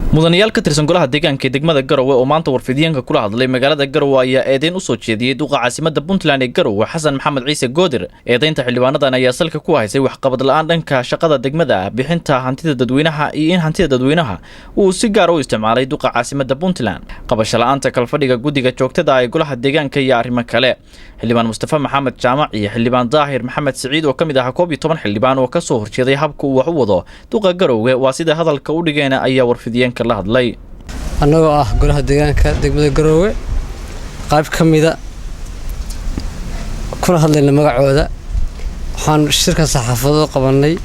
mudanayaal ka tirsan golaha deegaanka ee degmada Garowe oo maanta warfidiyeenka kula hadlay magaalada Garowe ayaa eedeyn u soo jeediyay duqa caasimadda Puntland ee Garowe Xasan Maxamed Ciise Goodir. Eedeynta xildhibaanadan ayaa salka ku haysay wax qabad la'aan dhanka shaqada degmada bixinta hantida dadweynaha iyo in hantida dadweynaha uu si gaar ah u isticmaalay duqa caasimadda Puntland. Qabasho la'aanta kalfadhiga guddiga joogtada ah ee golaha deegaanka iyo arrimo kale. xildhibaan Mustafa Maxamed Jaamac iyo xildhibaan Daahir Maxamed Saciid oo kamid ah 12 xildhibaan oo ka soo horjeeday habka uu wax u wado duqa Garowe waa sida hadalka u dhigeen ayaa warfidiyeenka la hadlay. anagoo ah golaha deegaanka degmada Garowe qayb kamida kuna hadlayna magacooda waxaan shirka saxaafado qabanay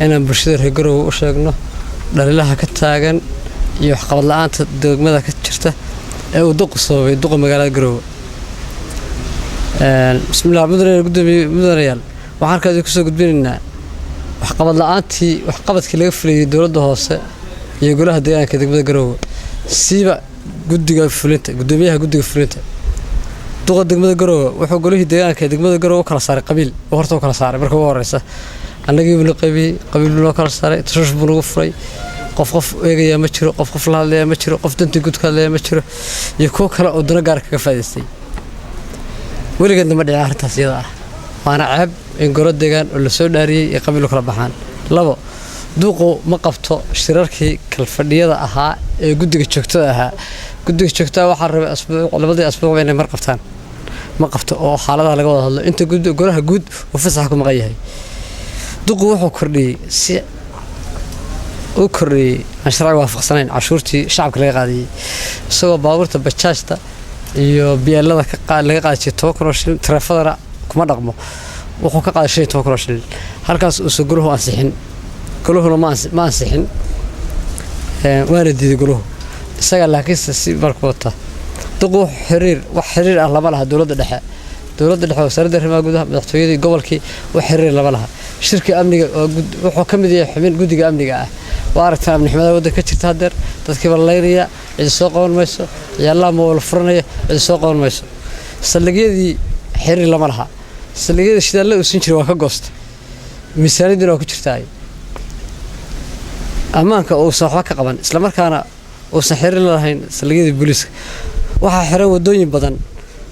inaan bulshada reer Garowe u sheegno dhalilaha ka taagan iyo wax qabad la'aanta degmada ka jirta ee uu duqa sababay duqa magaalada Garowe. bismillaah mudanayaal waxaan ka soo gudbinaynaa wax qabad la'aantii wax qabadkii laga fuliyay dawladda hoose iyo golaha deegaanka degmada Garowe siiba guddiga fulinta gudoomiyaha guddiga fulinta duqa degmada Garowe wuxuu golihii deegaanka degmada Garowe kala saaray qabiil oo horta kala saaray markii ugu horeysa annagii wuu qabiil loo kala saaray tashash buu ugu furay qof eegaya ma jiro qof la hadlaya ma jiro qof danti gudka hadlaya ma jiro iyo koo kale oo dana gaar ka faa'iideystay weligeedna ma dhicin arrintaas iyada ah waana ceeb in golo deegaan oo la soo dhaariyay ee qabiil kala baxaan. labo duqo ma qabto shirarkii kalfadhiyada ahaa ee guddiga joogtada ahaa guddiga joogtada waxa rabay labadii asbuuc inay mar qabtaan ma qabto oo xaaladaha laga wada hadlo inta golaha guud uu fasax ku maqan yahay. duqo wuxuu kordhiyay aan sharci waafaqsanayn cashuurtii shacabka laga qaadiyay isagoo baabuurta bajaajta iyo biyeelada laga qaadiyay 10,000 shilin taraafadana kuma dhaqmo wuxuu ka qaaday 10,000 shilin halkaas uu soo goluhu ansixin goluhuna ma ansixin waana diiday goluhu isaga laakiin si markoota duqo xiriir ah lama laha dawladda dhexe wasaaradda arrimaha gudaha madaxtooyada gobolkii wax xiriir lama laha shirka amniga wuxuu ka mid yahay xubin guddiga amniga ah waa aragtaa amni xumada waddanka ka jirta haddeer dadkii balaynaya cid soo qaban mayso yalla ma wala furanaya cid soo qaban mayso saldhigyadii xiriir lama laha saldhigyada shidaal la usin jiray waa ka goosta miisaaniyaduna waa ku jirtaa ammaanka oo soo waxba ka qaban isla markaana oo xiriir la lahayn saldhigyada booliiska waxa xiran wadooyin badan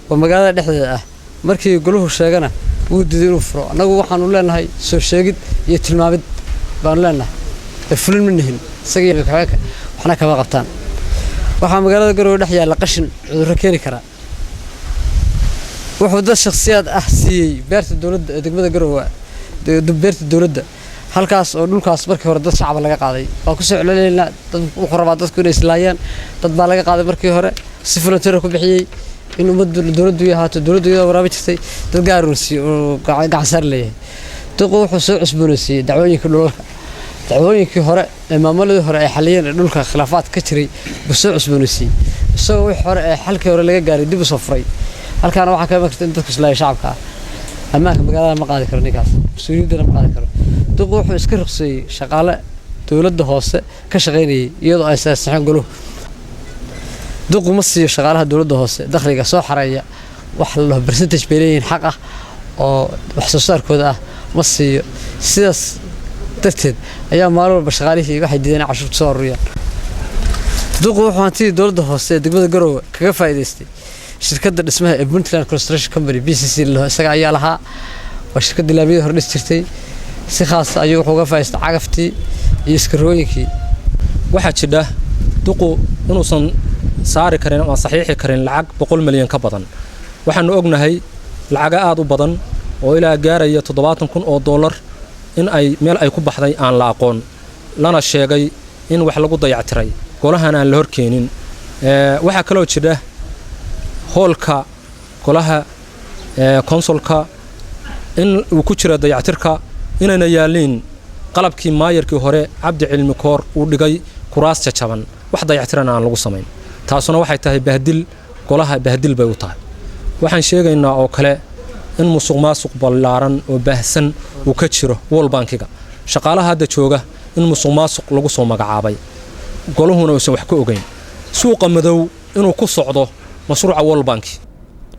oo magaalada dhexdeeda ah markii goluhu sheegana wuu diiday inuu furo anagu waxaan u leenahay soo sheegid iyo tilmaamid baan leenahay fulin manihin isaga waxna kama qabtaan waxa magaalada Garowe dhex yaala qashin cudurro keeni kara wuxuu dad shakhsiyaad ah siiyay beerta dawladda degmada Garowe beerta dawladda halkaas oo dhulkaas markii hore dad shacab laga qaaday waa ku soo celcelinaa dad wuxuu rabaa dadku inay islaayaan dad baa laga qaaday markii hore si volunteer ku bixiyay in ummadda dawladdu yahaato dawladdu iyada waraabin jirtay dad gaar oo gacan saar leeyahay duqo wuxuu soo cusboonaysiiyay dacwooyinkii hore ee maamuladii hore ay xaliyeen dhulka khilaafaad ka jiray buu soo cusboonaysiiyay isagoo wixii hore ee xalkii hore laga gaaray dib u soo furay halkaana waxa ka maqan dadku islaayay shacabka ammaanka magaalada ma qaadi karo ninkaas mas'uuliyadda ma qaadi karo duqo wuxuu iska ruqsayay shaqaale dawladda hoose ka shaqeynayay iyadoo ay saxan goluhu duqo ma siiyo shaqaalaha dawladda hoose dakhliga soo xareeya wax la percentage bay leeyihiin xaq ah oo wax soo saarkooda ah ma siiyo sidaas darteed ayaa maalin walba shaqaalihii waxay diideen cashuurta soo ururiyaan. duqo wuxuu hantidii dawladda hoose ee degmada Garowe kaga faa'iideystay shirkadda dhismaha ee Puntland Construction Company PCC isaga ayaa lahaa waa shirkadda laamiyada hor dhis jirtay si khaas ah ayuu wuxuu uga faa'iideystay cagaftii iyo iskarooyinkii waxa jira duqo inuusan saari karin ama saxiixi karin lacag 100 milyan ka badan waxaanu ognahay lacag aad u badan oo ilaa gaaraya 70,000 oo dollar in ay meel ay ku baxday aan la aqoon lana sheegay in wax lagu dayactiray golahan aan la horkeenin waxa kale oo jira hoolka golaha consulka in uu ku jira dayactirka inayna yaalin qalabkii maayarkii hore Cabdi Cilmi Koor uu dhigay kuraas jajaban wax dayactiran aan lagu sameyn taasuna waxay tahay bahdil golaha bahdil bay u tahay waxaan sheegaynaa oo kale in musuqmaasuq ballaaran oo baahsan uu ka jiro World Bankiga shaqaalaha hadda jooga in musuqmaasuq lagu soo magacaabay goluhuna uusan wax ka ogeyn suuqa madow inuu ku socdo mashruuca World Bank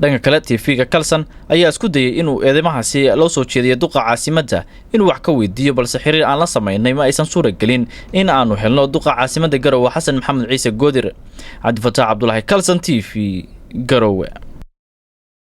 dhanka kale TV-ga Kalsan ayaa isku dayay inuu eedeymahaasi loo soo jeediyo duqa caasimadda inuu wax ka weydiiyo balse xiriir aan la sameynay ma aysan suuragelin in aanu helno duqa caasimadda Garowe Xasan Maxamed Ciise Goodir. Cabdi Fataax Cabdullaahi, Kalsan TV, Garowe.